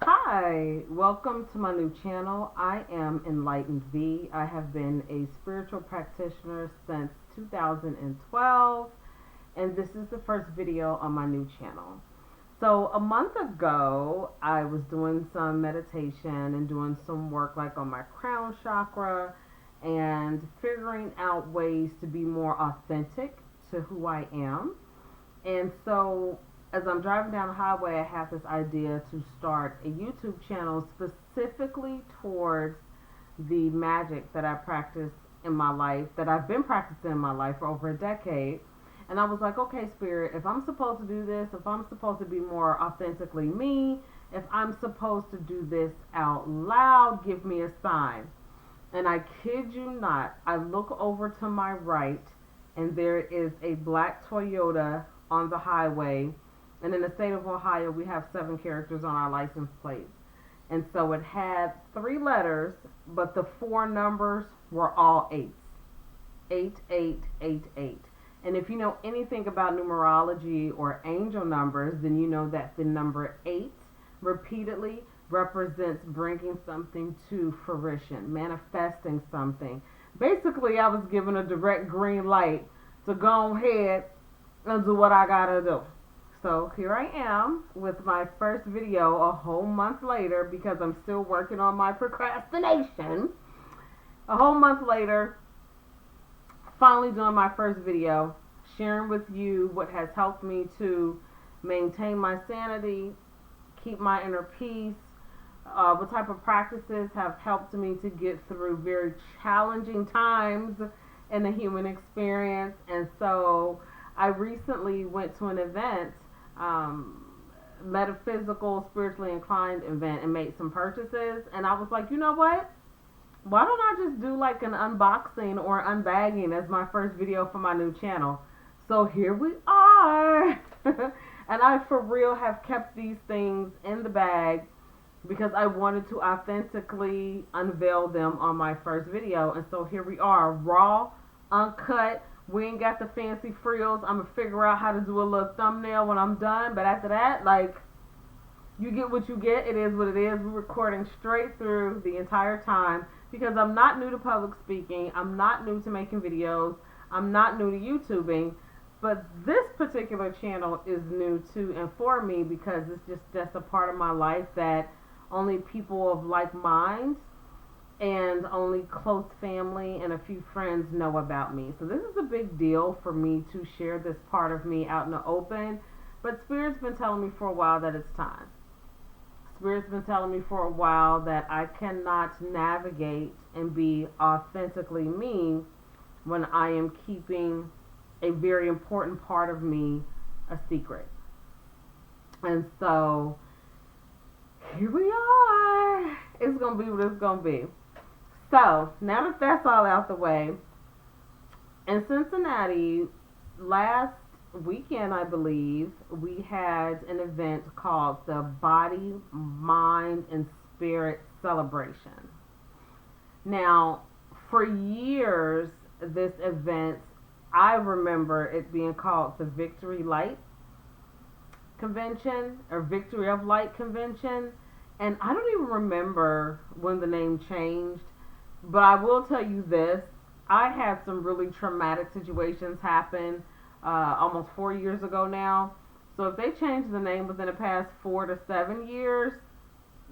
Hi, welcome to my new channel. I am Enlightened V. I have been a spiritual practitioner since 2012, and this is the first video on my new channel. So a month ago, I was doing some meditation and doing some work like on my crown chakra and figuring out ways to be more authentic to who I am. And so as I'm driving down the highway, I have this idea to start a YouTube channel specifically towards the magic that I practice in my life, that I've been practicing in my life for over a decade. And I was like, okay, Spirit, if I'm supposed to do this, if I'm supposed to be more authentically me, if I'm supposed to do this out loud, give me a sign. And I kid you not, I look over to my right, and there is a black Toyota on the highway. And in the state of Ohio, we have 7 characters on our license plates. And so it had 3 letters, but the 4 numbers were all 8s. 8888. And if you know anything about numerology or angel numbers, then you know that the number 8 repeatedly represents bringing something to fruition, manifesting something. Basically, I was given a direct green light to go ahead and do what I gotta do. So here I am with my first video a whole month later, because I'm still working on my procrastination. A whole month later, finally doing my first video, sharing with you what has helped me to maintain my sanity, keep my inner peace, what type of practices have helped me to get through very challenging times in the human experience. And so I recently went to an event, metaphysical, spiritually inclined event, and made some purchases. And I was like, you know what? Why don't I just do like an unboxing or unbagging as my first video for my new channel? So here we are. And I for real have kept these things in the bag because I wanted to authentically unveil them on my first video. And so here we are, raw, uncut. We ain't got the fancy frills. I'm going to figure out how to do a little thumbnail when I'm done. But after that, like, you get what you get. It is what it is. We're recording straight through the entire time because I'm not new to public speaking. I'm not new to making videos. I'm not new to YouTubing. But this particular channel is new to and for me because it's just a part of my life that only people of like mind and only close family and a few friends know about me. So this is a big deal for me to share this part of me out in the open. But Spirit's been telling me for a while that it's time. Spirit's been telling me for a while that I cannot navigate and be authentically me when I am keeping a very important part of me a secret. And so here we are. It's going to be what it's going to be. So, now that that's all out the way, in Cincinnati, last weekend, I believe, we had an event called the Body, Mind, and Spirit Celebration. Now, for years, this event, I remember it being called the Victory Light Convention, or Victory of Light Convention, and I don't even remember when the name changed. But I will tell you this, I had some really traumatic situations happen almost 4 years ago now. So if they changed the name within the past 4 to 7 years,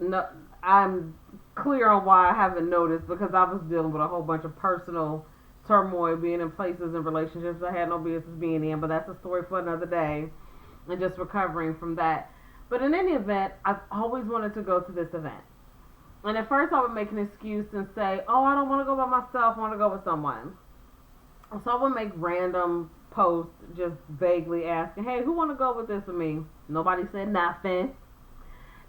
no, I'm clear on why I haven't noticed, because I was dealing with a whole bunch of personal turmoil, being in places and relationships I had no business being in. But that's a story for another day, and just recovering from that. But in any event, I've always wanted to go to this event. And at first I would make an excuse and say, oh, I don't want to go by myself, I want to go with someone. So I would make random posts just vaguely asking, hey, who want to go with this with me? Nobody said nothing.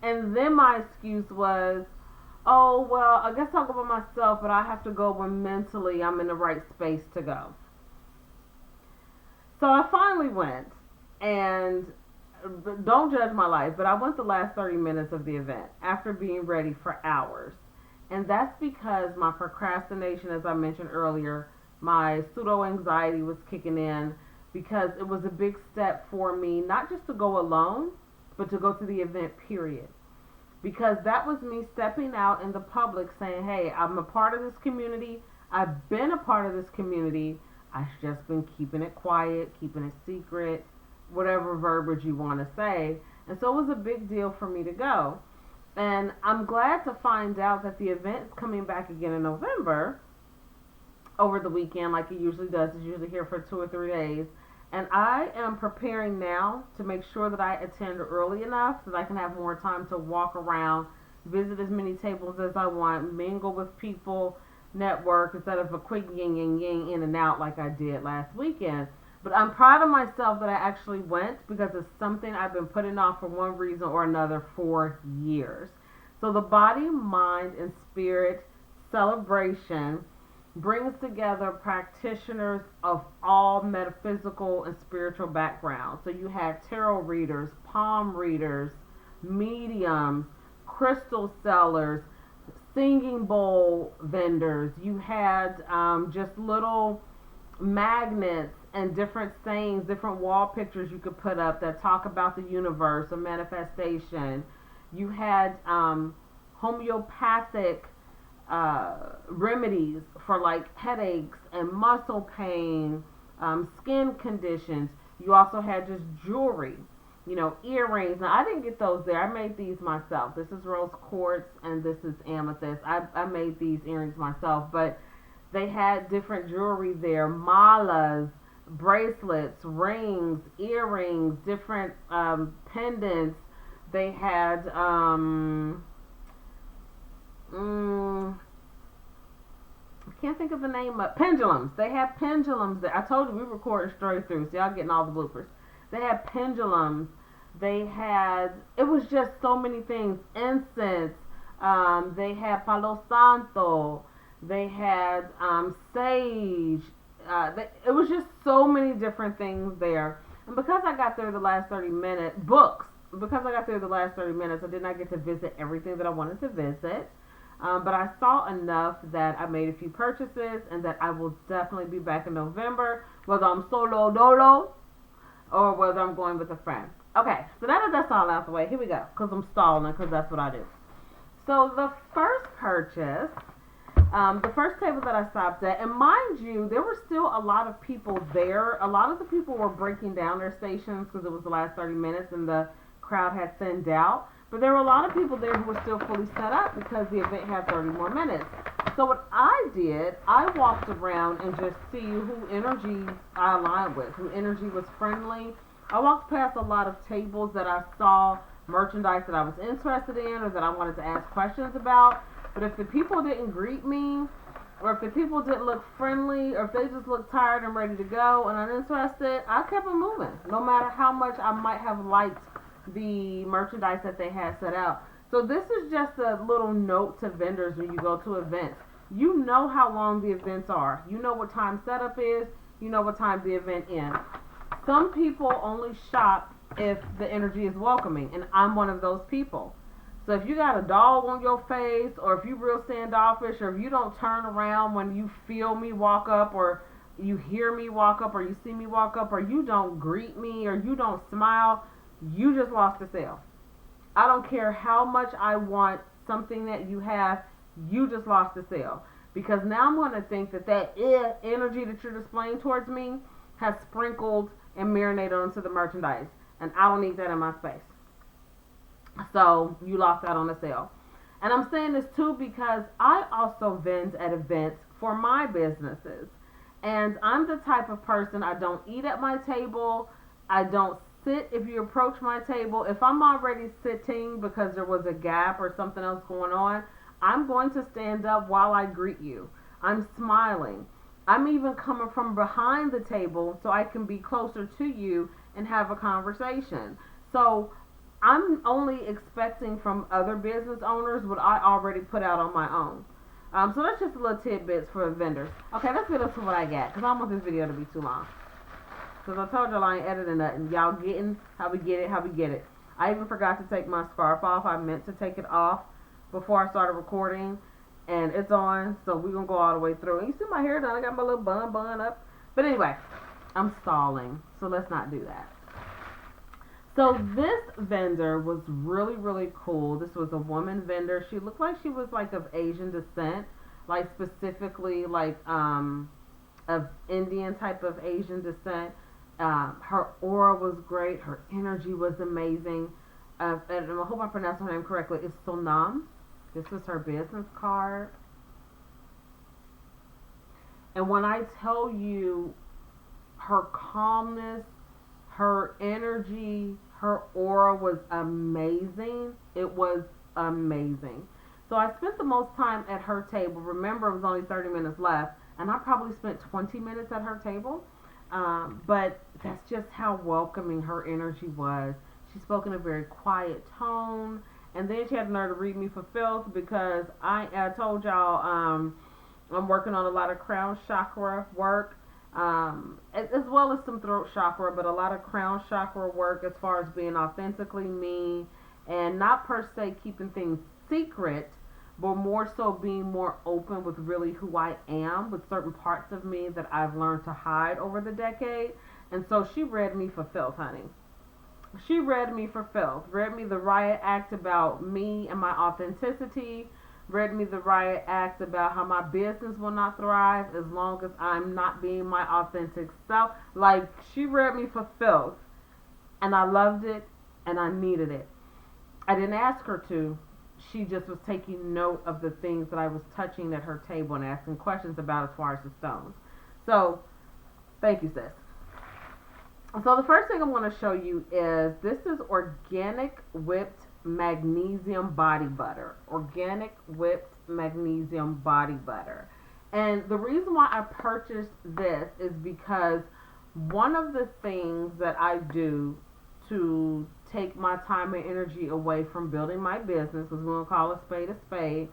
And then my excuse was, oh, well, I guess I'll go by myself, but I have to go when mentally I'm in the right space to go. So I finally went, and don't judge my life, but I went the last 30 minutes of the event after being ready for hours. And that's because my procrastination, as I mentioned earlier, my pseudo-anxiety was kicking in, because it was a big step for me, not just to go alone, but to go to the event, period. Because that was me stepping out in the public saying, hey, I'm a part of this community. I've been a part of this community. I've just been keeping it quiet, keeping it secret, whatever verbiage you want to say. And so it was a big deal for me to go. And I'm glad to find out that the event is coming back again in November over the weekend like it usually does. It's usually here for 2 or 3 days. And I am preparing now to make sure that I attend early enough so that I can have more time to walk around, visit as many tables as I want, mingle with people, network, instead of a quick yin in and out like I did last weekend. But I'm proud of myself that I actually went because it's something I've been putting off for one reason or another for years. So the Body, Mind, and Spirit celebration brings together practitioners of all metaphysical and spiritual backgrounds. So you had tarot readers, palm readers, mediums, crystal sellers, singing bowl vendors. You had just little magnets and different sayings, different wall pictures you could put up that talk about the universe or manifestation. You had homeopathic remedies for like headaches and muscle pain, skin conditions. You also had just jewelry, earrings. Now I didn't get those there. I made these myself. This is rose quartz and this is amethyst. I made these earrings myself, but they had different jewelry there, malas, bracelets, rings, earrings, different pendants. They had I can't think of the name of pendulums. They had pendulums there. I told you we recorded straight through, so y'all getting all the bloopers. They had pendulums. They had, it was just so many things. Incense. They had Palo Santo. They had sage. It was just so many different things there. And because I got there the last 30 minutes, because I got there the last 30 minutes, I did not get to visit everything that I wanted to visit. But I saw enough that I made a few purchases and that I will definitely be back in November, whether I'm solo dolo or whether I'm going with a friend. Okay, so now that that's all out the way, here we go, because I'm stalling, because that's what I do. So the first purchase, the first table that I stopped at, and mind you, there were still a lot of people there. A lot of the people were breaking down their stations because it was the last 30 minutes and the crowd had thinned out. But there were a lot of people there who were still fully set up because the event had 30 more minutes. So what I did, I walked around and just see who energy I aligned with, who energy was friendly. I walked past a lot of tables that I saw merchandise that I was interested in or that I wanted to ask questions about. But if the people didn't greet me, or if the people didn't look friendly, or if they just looked tired and ready to go and uninterested, I kept it moving, no matter how much I might have liked the merchandise that they had set out. So this is just a little note to vendors when you go to events. You know how long the events are. You know what time setup is. You know what time the event ends. Some people only shop if the energy is welcoming, and I'm one of those people. So if you got a dog on your face, or if you're real standoffish, or if you don't turn around when you feel me walk up, or you hear me walk up, or you see me walk up, or you don't greet me, or you don't smile, you just lost the sale. I don't care how much I want something that you have, you just lost the sale. Because now I'm going to think that energy that you're displaying towards me has sprinkled and marinated onto the merchandise. And I don't need that in my space. So you lost out on the sale. And I'm saying this too because I also vend at events for my businesses. And I'm the type of person, I don't eat at my table. I don't sit if you approach my table. If I'm already sitting because there was a gap or something else going on, I'm going to stand up while I greet you. I'm smiling. I'm even coming from behind the table so I can be closer to you and have a conversation. So I'm only expecting from other business owners what I already put out on my own. So that's just a little tidbits for vendors. Okay, let's get into what I got, because I don't want this video to be too long. Because I told y'all I ain't editing nothing. Y'all getting how we get it. I even forgot to take my scarf off. I meant to take it off before I started recording. And it's on, so we're going to go all the way through. And you see my hair done. I got my little bun up. But anyway, I'm stalling, so let's not do that. So this vendor was really, really cool. This was a woman vendor. She looked like she was like of Asian descent, like specifically like of Indian type of Asian descent. Her aura was great. Her energy was amazing. And I hope I pronounced her name correctly. It's Sonam. This was her business card. And when I tell you her calmness, her energy, her aura was amazing. It was amazing. So I spent the most time at her table. Remember, it was only 30 minutes left, and I probably spent 20 minutes at her table. But that's just how welcoming her energy was. She spoke in a very quiet tone, and then she had the nerve to read me for filth because I told y'all I'm working on a lot of crown chakra work, as well as some throat chakra, but a lot of crown chakra work as far as being authentically me and not per se keeping things secret, but more so being more open with really who I am with certain parts of me that I've learned to hide over the decade. And so she read me for filth, honey. She read me for filth. Read me the riot act about me and my authenticity. Read me the riot act about how my business will not thrive as long as I'm not being my authentic self. Like, she read me for filth. And I loved it and I needed it. I didn't ask her to. She just was taking note of the things that I was touching at her table and asking questions about as far as the stones. So, thank you, sis. So the first thing I want to show you is this is organic whipped magnesium body butter. Organic whipped magnesium body butter. And the reason why I purchased this is because one of the things that I do to take my time and energy away from building my business, because we're going to call a spade,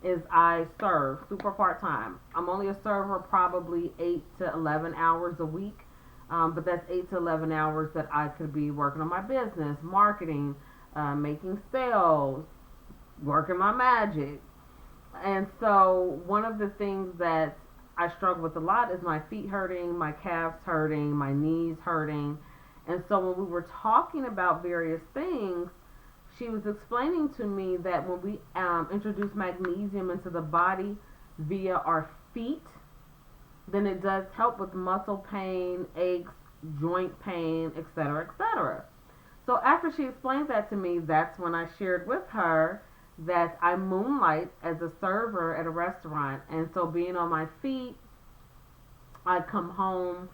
is I serve super part-time. I'm only a server probably 8 to 11 hours a week. But that's 8 to 11 hours that I could be working on my business, marketing, making sales, working my magic. And so one of the things that I struggle with a lot is my feet hurting, my calves hurting, my knees hurting. And so when we were talking about various things, she was explaining to me that when we introduce magnesium into the body via our feet, then it does help with muscle pain, aches, joint pain, etc., etc. So after she explained that to me, that's when I shared with her that I moonlight as a server at a restaurant. And so being on my feet, I come home,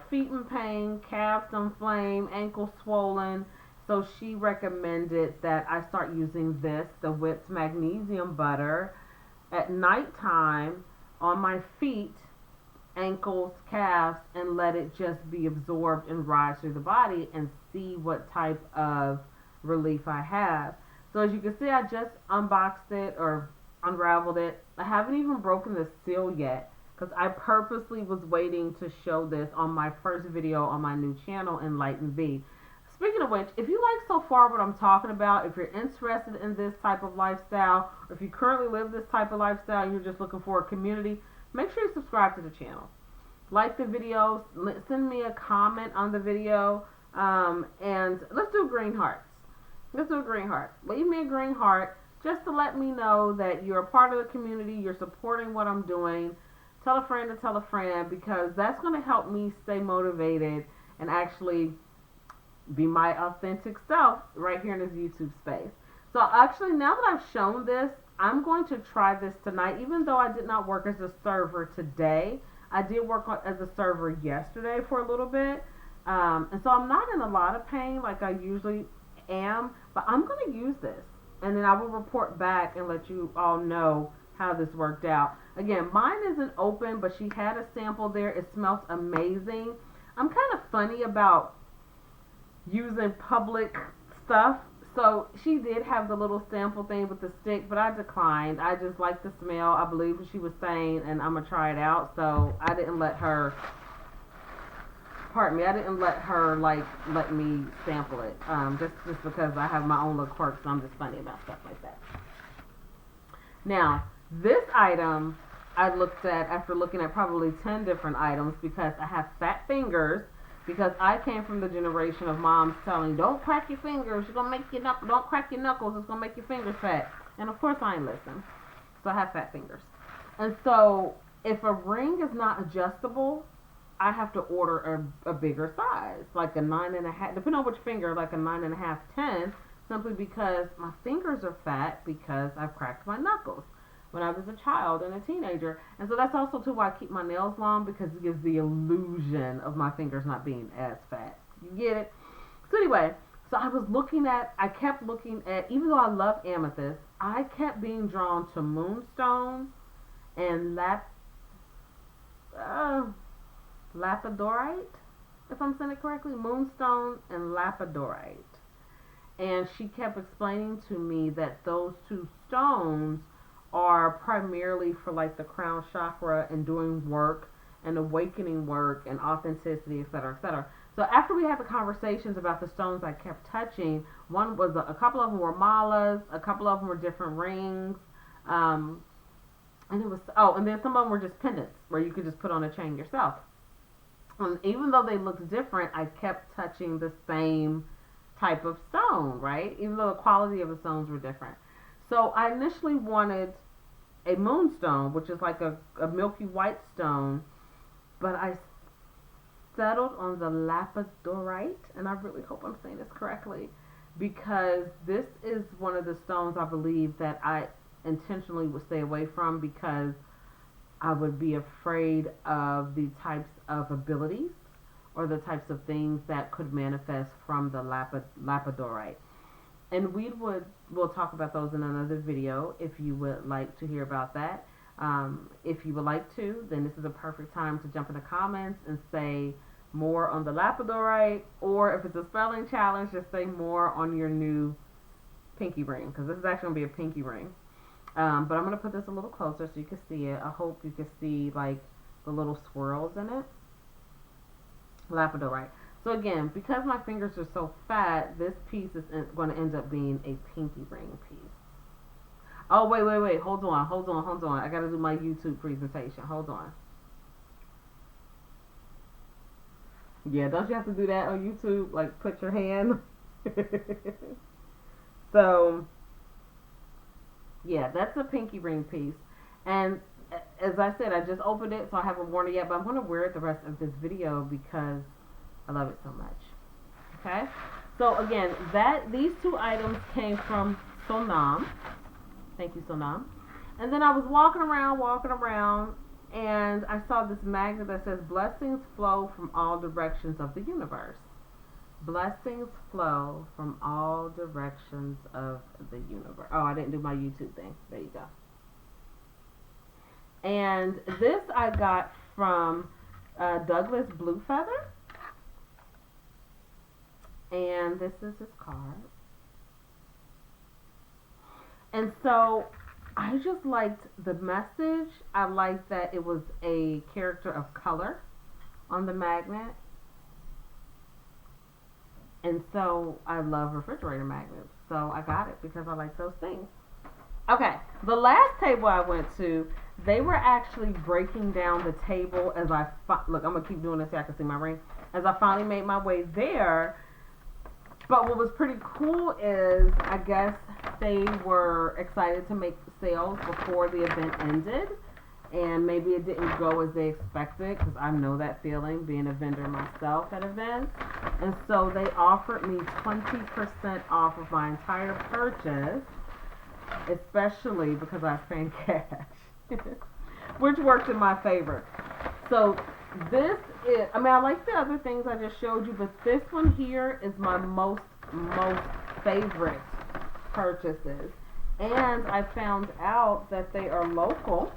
feet in pain, calves on flame, ankles swollen. So she recommended that I start using this, the whipped magnesium butter, at nighttime on my feet, ankles, calves, and let it just be absorbed and rise through the body and see what type of relief I have. So as you can see, I just unboxed it or unraveled it. I haven't even broken the seal yet because I purposely was waiting to show this on my first video on my new channel, Enlighten V. Speaking of which, if you like so far what I'm talking about, if you're interested in this type of lifestyle, or if you currently live this type of lifestyle and you're just looking for a community, make sure you subscribe to the channel. Like the video, send me a comment on the video, and let's do green hearts. Let's do a green heart. Leave me a green heart just to let me know that you're a part of the community, you're supporting what I'm doing. Tell a friend to tell a friend, because that's going to help me stay motivated and actually be my authentic self right here in this YouTube space. So actually, now that I've shown this, I'm going to try this tonight. Even though I did not work as a server today, I did work as a server yesterday for a little bit. And so I'm not in a lot of pain like I usually am, but I'm going to use this. And then I will report back and let you all know how this worked out. Again, mine isn't open, but she had a sample there. It smells amazing. I'm kind of funny about using public stuff. So she did have the little sample thing with the stick, but I declined. I just like the smell. I believe what she was saying, and I'm going to try it out. So I didn't let her, I didn't let her, let me sample it. Just because I have my own little quirks, so I'm just funny about stuff like that. Now, this item I looked at after looking at probably 10 different items because I have fat fingers. Because I came from the generation of moms telling, don't crack your fingers, you're going to make your knuckles, don't crack your knuckles, it's going to make your fingers fat. And of course I ain't listen. So I have fat fingers. And so if a ring is not adjustable, I have to order a bigger size, like a 9.5, depending on which finger, like a 9.5, 10, simply because my fingers are fat because I've cracked my knuckles when I was a child and a teenager. And so that's also too why I keep my nails long, because it gives the illusion of my fingers not being as fat. You get it? So anyway, so I kept looking at, even though I love amethyst, I kept being drawn to moonstone and lapidorite, if I'm saying it correctly, moonstone and lapidorite. And she kept explaining to me that those two stones are primarily for like the crown chakra and doing work and awakening work and authenticity, etc., etc. So after we had the conversations about the stones I kept touching, one was a couple of them were malas, a couple of them were different rings, and then some of them were just pendants where you could just put on a chain yourself. And even though they looked different, I kept touching the same type of stone, right? Even though the quality of the stones were different. So I initially wanted a moonstone, which is like a milky white stone, but I settled on the lapidorite, and I really hope I'm saying this correctly, because this is one of the stones I believe that I intentionally would stay away from, because I would be afraid of the types of abilities or the types of things that could manifest from the lapidorite. And we'll talk about those in another video if you would like to hear about that. If you would like to, then this is a perfect time to jump in the comments and say more on the lapidorite, or if it's a spelling challenge, just say more on your new pinky ring, because this is actually going to be a pinky ring. But I'm going to put this a little closer so you can see it. I hope you can see like the little swirls in it. Lapidorite. So again, because my fingers are so fat, this piece is going to end up being a pinky ring piece. Oh, wait. Hold on. I got to do my YouTube presentation. Hold on. Yeah, don't you have to do that on YouTube? Like, put your hand. So, yeah, that's a pinky ring piece. And as I said, I just opened it, so I haven't worn it yet, but I'm going to wear it the rest of this video because I love it so much. Okay? So, again, these two items came from Sonam. Thank you, Sonam. And then I was walking around, and I saw this magnet that says, blessings flow from all directions of the universe. Blessings flow from all directions of the universe. Oh, I didn't do my YouTube thing. There you go. And this I got from Douglas Bluefeather. And this is his card. And so I just liked the message. I liked that it was a character of color on the magnet. And so I love refrigerator magnets. So I got it because I like those things. Okay, the last table I went to, they were actually breaking down the table as I look, I'm going to keep doing this so I can see my ring. As I finally made my way there. But what was pretty cool is, I guess they were excited to make sales before the event ended. And maybe it didn't go as they expected, because I know that feeling, being a vendor myself at events. And so they offered me 20% off of my entire purchase, especially because I was paying cash, which worked in my favor. So this is, I mean, I like the other things I just showed you, but this one here is my most favorite purchases. And I found out that they are local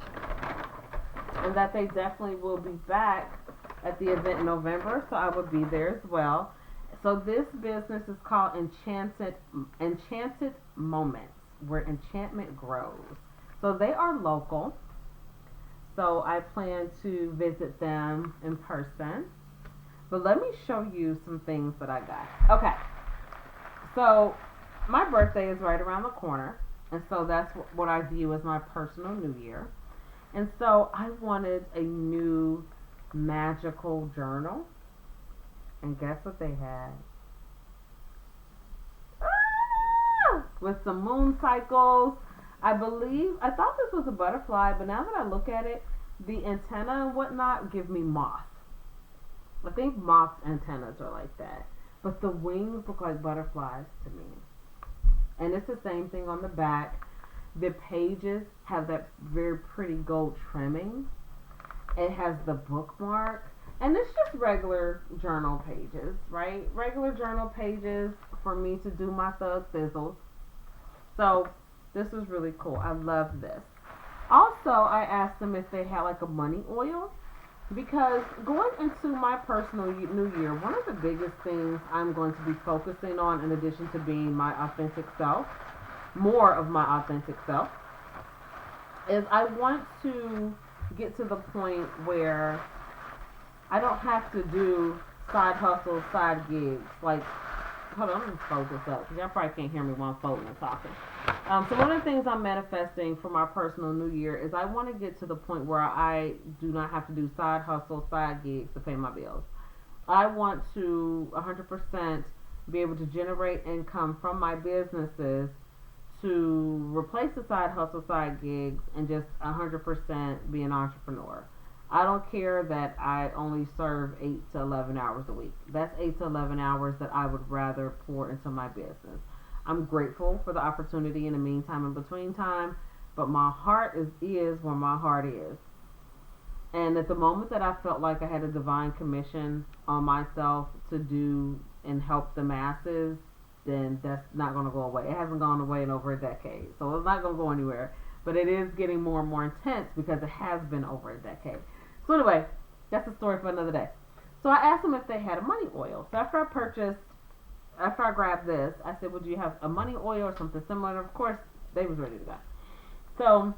and that they definitely will be back at the event in November, so I will be there as well. So this business is called Enchanted Moments, where enchantment grows. So they are local. So I plan to visit them in person. But let me show you some things that I got. Okay. So my birthday is right around the corner. And so that's what I view as my personal new year. And so I wanted a new magical journal. And guess what they had? With some moon cycles. I thought this was a butterfly, but now that I look at it, the antenna and whatnot give me moth. I think moth antennas are like that. But the wings look like butterflies to me. And it's the same thing on the back. The pages have that very pretty gold trimming. It has the bookmark. And it's just regular journal pages, right? Regular journal pages for me to do my thug thizzles. So this was really cool. I love this. Also, I asked them if they had like a money oil, because going into my personal new year, one of the biggest things I'm going to be focusing on, in addition to being my authentic self, more of my authentic self, is I want to get to the point where I don't have to do side hustles, side gigs. Like, hold on, let me fold this up, because y'all probably can't hear me while I'm folding and talking. So one of the things I'm manifesting for my personal new year is I want to get to the point where I do not have to do side hustles, side gigs to pay my bills. I want to 100% be able to generate income from my businesses to replace the side hustle, side gigs, and just 100% be an entrepreneur. I don't care that I only serve 8 to 11 hours a week. That's 8 to 11 hours that I would rather pour into my business. I'm grateful for the opportunity in the meantime and between time, but my heart is where my heart is. And at the moment that I felt like I had a divine commission on myself to do and help the masses, then that's not going to go away. It hasn't gone away in over a decade, so it's not going to go anywhere. But it is getting more and more intense because it has been over a decade. So anyway, that's a story for another day. So I asked them if they had a money oil. So after I grabbed this, I said, would you have a money oil or something similar? And of course, they was ready to go. So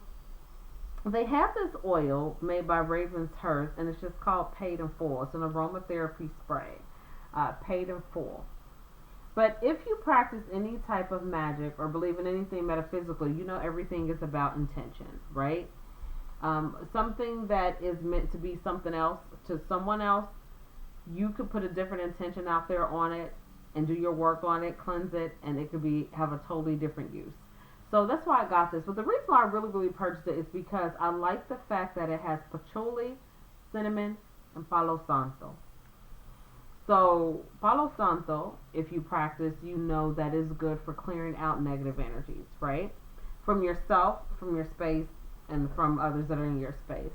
they have this oil made by Raven's Hearth, and it's just called Paid in Full. It's an aromatherapy spray, Paid in Full. But if you practice any type of magic or believe in anything metaphysically, you know everything is about intention, right? Something that is meant to be something else to someone else, you could put a different intention out there on it and do your work on it, cleanse it, and it could have a totally different use. So that's why I got this. But the reason why I really purchased it is because I like the fact that it has patchouli, cinnamon, and palo santo. So palo santo, if you practice, you know that is good for clearing out negative energies, right? From yourself, from your space, and from others that are in your space.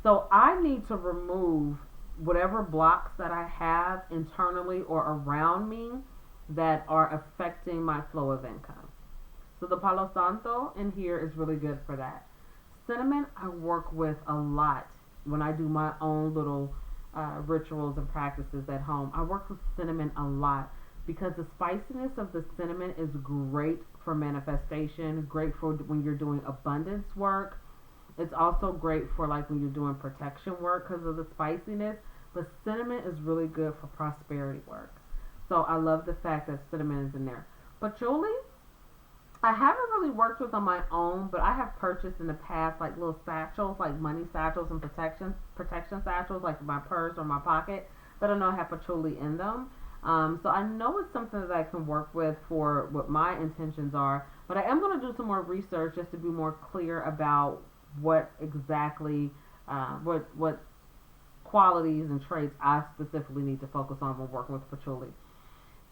So I need to remove whatever blocks that I have internally or around me that are affecting my flow of income. So the Palo Santo in here is really good for that. Cinnamon I work with a lot when I do my own little rituals and practices at home. I work with cinnamon a lot because the spiciness of the cinnamon is great for manifestation, great for when you're doing abundance work. It's also great for like when you're doing protection work because of the spiciness. But cinnamon is really good for prosperity work. So I love the fact that cinnamon is in there. Patchouli, I haven't really worked with on my own, but I have purchased in the past like little satchels, like money satchels and protection satchels, like my purse or my pocket, that I know have patchouli in them. So I know it's something that I can work with for what my intentions are, but I am going to do some more research just to be more clear about what exactly, what qualities and traits I specifically need to focus on when working with patchouli.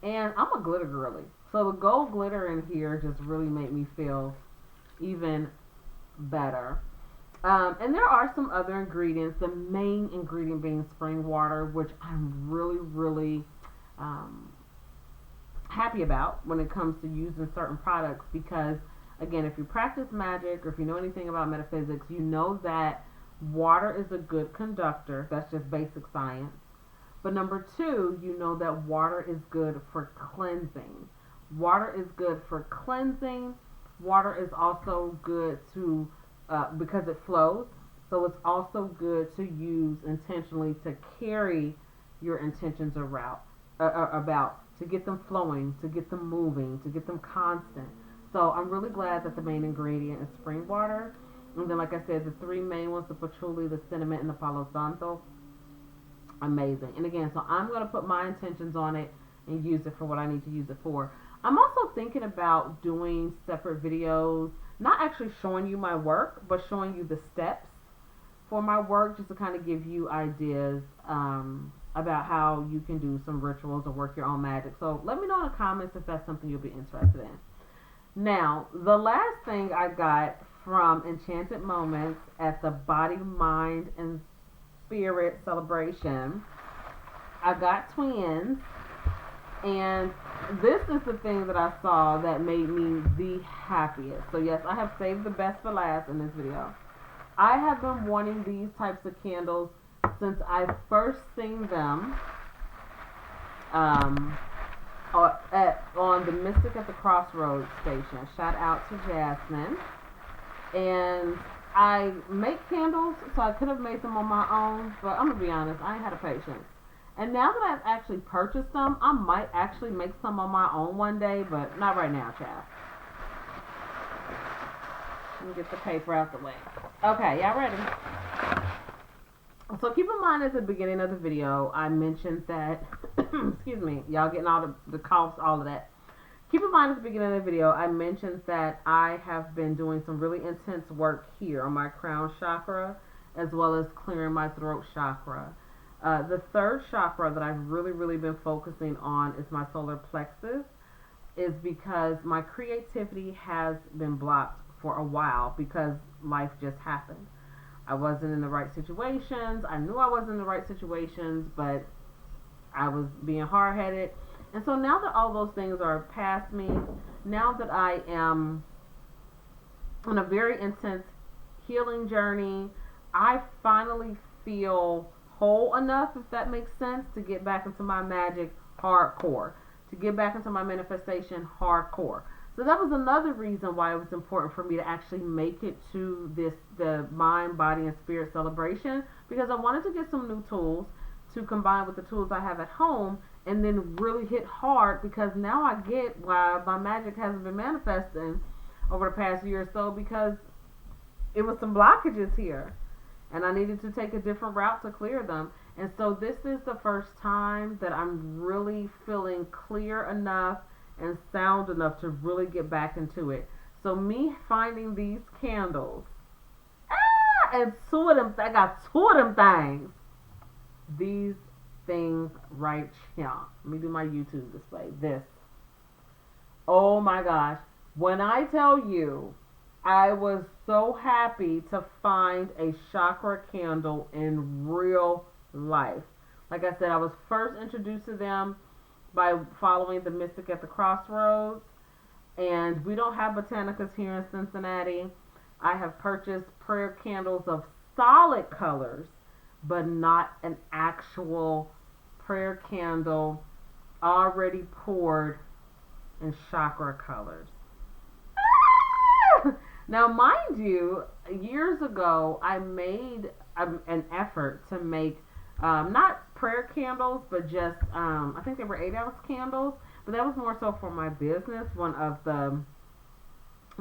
And I'm a glitter girly, so the gold glitter in here just really made me feel even better. And there are some other ingredients, the main ingredient being spring water, which I'm really happy about when it comes to using certain products, because again, if you practice magic or if you know anything about metaphysics, you know that water is a good conductor. That's just basic science. But number two, you know that water is good for cleansing. Water is good for cleansing. Water is also good to, because it flows, so it's also good to use intentionally to carry your intentions about, to get them flowing, to get them moving, to get them constant. So I'm really glad that the main ingredient is spring water. And then, like I said, the three main ones, the patchouli, the cinnamon, and the palo santo. amazing. And again, so I'm going to put my intentions on it and use it for what I need to use it for. I'm also thinking about doing separate videos, not actually showing you my work, but showing you the steps for my work, just to kind of give you ideas about how you can do some rituals or work your own magic. So let me know in the comments if that's something you'll be interested in. Now, the last thing I got from Enchanted Moments at the Body, Mind, and Spirit celebration, I got twins, and this is the thing that I saw that made me the happiest. So yes, I have saved the best for last in this video. I have been wanting these types of candles since I first seen them on the Mystic at the Crossroads station. Shout out to Jasmine. And I make candles, so I could have made them on my own, but I'm going to be honest, I ain't had a patience. And now that I've actually purchased them, I might actually make some on my own one day, but not right now, child. Let me get the paper out the way. Okay, y'all ready? So keep in mind at the beginning of the video, I mentioned that, excuse me, y'all getting all the coughs, all of that. Keep in mind at the beginning of the video, I mentioned that I have been doing some really intense work here on my crown chakra, as well as clearing my throat chakra. The third chakra that I've really been focusing on is my solar plexus, is because my creativity has been blocked for a while because life just happened. I wasn't in the right situations. I knew I wasn't in the right situations, but I was being hard-headed. And so now that all those things are past me, now that I am on a very intense healing journey, I finally feel whole enough, if that makes sense, to get back into my magic hardcore, to get back into my manifestation hardcore. So that was another reason why it was important for me to actually make it to the Mind, Body, and Spirit celebration, because I wanted to get some new tools to combine with the tools I have at home, and then really hit hard, because now I get why my magic hasn't been manifesting over the past year or so, because it was some blockages here, and I needed to take a different route to clear them. And so this is the first time that I'm really feeling clear enough and sound enough to really get back into it. So me finding these candles, and two of them, I got two of them things. These things right here. Let me do my YouTube display. This. Oh my gosh. When I tell you, I was so happy to find a chakra candle in real life. Like I said, I was first introduced to them by following the Mystic at the Crossroads, and we don't have botanicas here in Cincinnati. I have purchased prayer candles of solid colors, but not an actual prayer candle already poured in chakra colors. Now, mind you, years ago, I made an effort to make not prayer candles, but just, I think they were 8-ounce candles, but that was more so for my business, one of the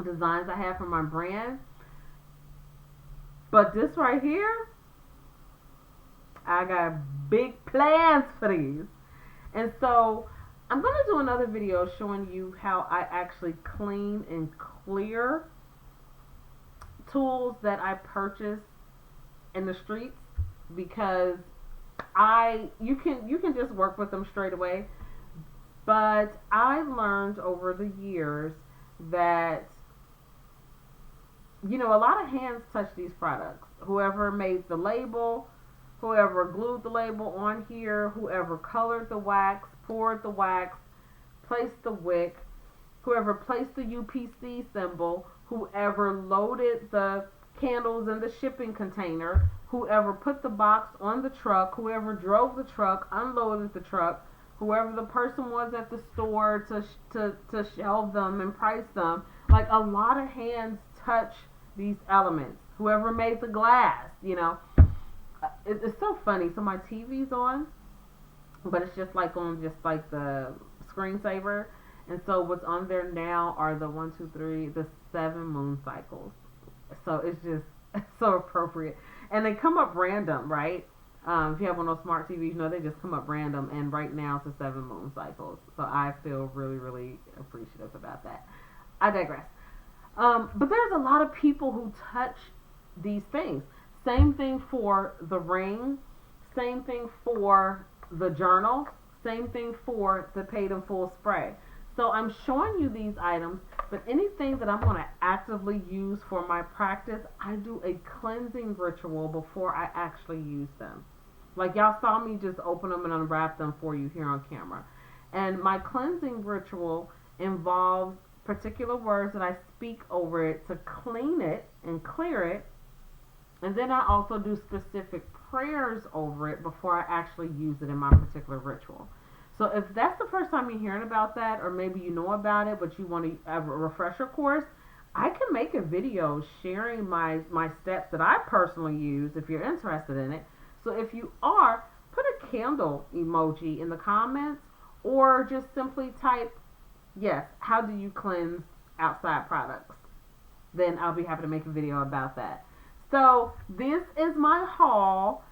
designs I have for my brand. But this right here, I got big plans for these. And so I'm going to do another video showing you how I actually clean and clear tools that I purchase in the streets, because you can just work with them straight away. But I learned over the years that, you know, a lot of hands touch these products. Whoever made the label, whoever glued the label on here, whoever colored the wax, poured the wax, placed the wick, whoever placed the UPC symbol, whoever loaded the candles in the shipping container, whoever put the box on the truck, whoever drove the truck, unloaded the truck, whoever the person was at the store to shelve them and price them. Like, a lot of hands touch these elements. Whoever made the glass, you know. It's so funny. So my TV's on, but it's just like on just like the screensaver. And so what's on there now are the 7 moon cycles. So it's just so appropriate. And they come up random, right? If you have one of those smart TVs, you know they just come up random, and right now it's the 7 moon cycles. So I feel really, really appreciative about that. I digress. But there's a lot of people who touch these things. Same thing for the ring. Same thing for the journal. Same thing for the paid in full spray. So I'm showing you these items, but anything that I'm going to actively use for my practice, I do a cleansing ritual before I actually use them. Like y'all saw me just open them and unwrap them for you here on camera. And my cleansing ritual involves particular words that I speak over it to clean it and clear it. And then I also do specific prayers over it before I actually use it in my particular ritual. So if that's the first time you're hearing about that, or maybe you know about it, but you want to have a refresher course, I can make a video sharing my steps that I personally use if you're interested in it. So if you are, put a candle emoji in the comments, or just simply type, yes, how do you cleanse outside products? Then I'll be happy to make a video about that. So this is my haul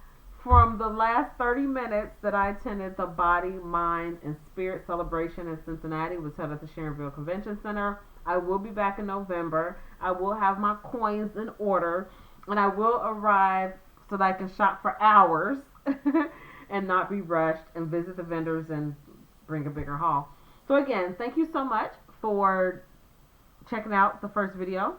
from the last 30 minutes that I attended the Body, Mind, and Spirit celebration in Cincinnati. It was held at the Sharonville Convention Center. I will be back in November. I will have my coins in order, and I will arrive so that I can shop for hours and not be rushed and visit the vendors and bring a bigger haul. So again, thank you so much for checking out the first video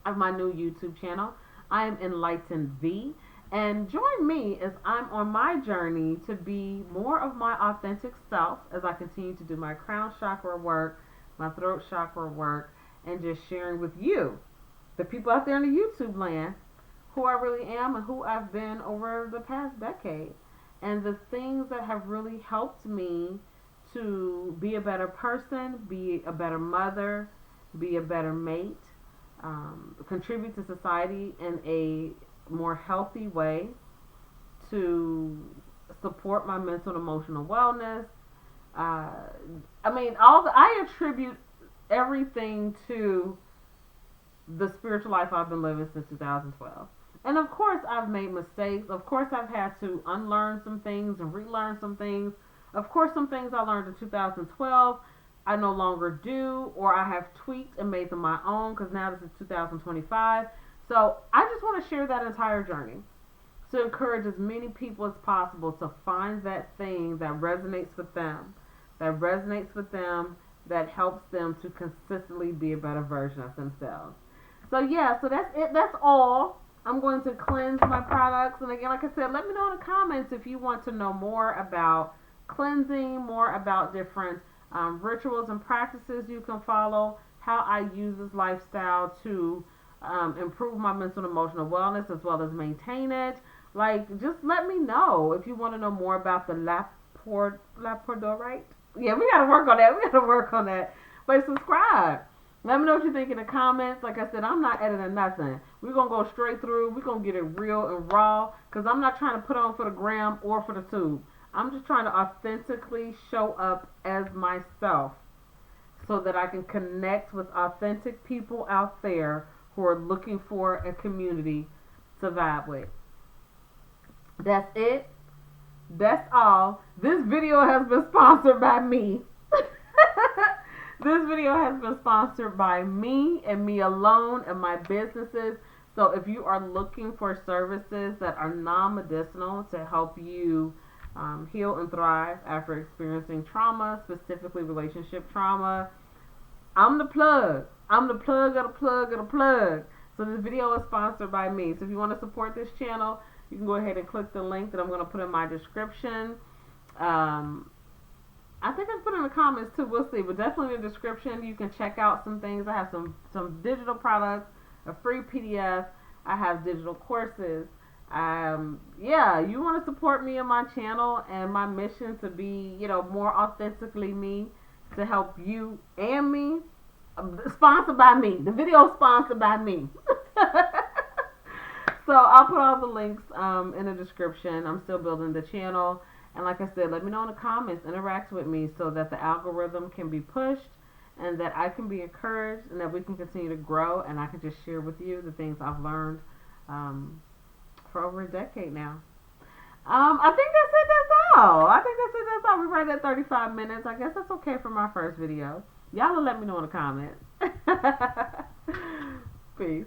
of my new YouTube channel. I am Enlightened V, and join me as I'm on my journey to be more of my authentic self as I continue to do my crown chakra work, my throat chakra work, and just sharing with you, the people out there in the YouTube land, who I really am and who I've been over the past decade, and the things that have really helped me to be a better person, be a better mother, be a better mate, contribute to society in a more healthy way, to support my mental and emotional wellness. I attribute everything to the spiritual life I've been living since 2012. And of course I've made mistakes. Of course I've had to unlearn some things and relearn some things. Of course some things I learned in 2012 I no longer do, or I have tweaked and made them my own, because now this is 2025. So I just want to share that entire journey to encourage as many people as possible to find that thing that resonates with them, that helps them to consistently be a better version of themselves. So yeah, so that's it. That's all. I'm going to cleanse my products. And again, like I said, let me know in the comments if you want to know more about cleansing, more about different rituals and practices you can follow, how I use this lifestyle to improve my mental and emotional wellness as well as maintain it. Like, just let me know if you want to know more about the Labradorite. Yeah, we got to work on that. But subscribe. Let me know what you think in the comments. Like I said, I'm not editing nothing. We're going to go straight through. We're going to get it real and raw, because I'm not trying to put on for the gram or for the tube. I'm just trying to authentically show up as myself so that I can connect with authentic people out there who are looking for a community to vibe with. That's it. That's all. This video has been sponsored by me. This video has been sponsored by me and me alone and my businesses. So if you are looking for services that are non-medicinal to help you heal and thrive after experiencing trauma, specifically relationship trauma, I'm the plug. I'm the plug of the plug of the plug. So this video is sponsored by me. So if you want to support this channel, you can go ahead and click the link that I'm going to put in my description. I think I put in the comments too. We'll see. But definitely in the description, you can check out some things. I have some digital products, a free PDF. I have digital courses. Yeah, you want to support me and my channel and my mission to be, more authentically me, to help you and me. Sponsored by me. The video is sponsored by me. So I'll put all the links in the description. I'm still building the channel. And like I said, let me know in the comments, interact with me so that the algorithm can be pushed and that I can be encouraged and that we can continue to grow, and I can just share with you the things I've learned for over a decade now. I think that's it. That's all. I think that's it. That's all. We're right at 35 minutes. I guess that's okay for my first video. Y'all will let me know in the comments. Peace.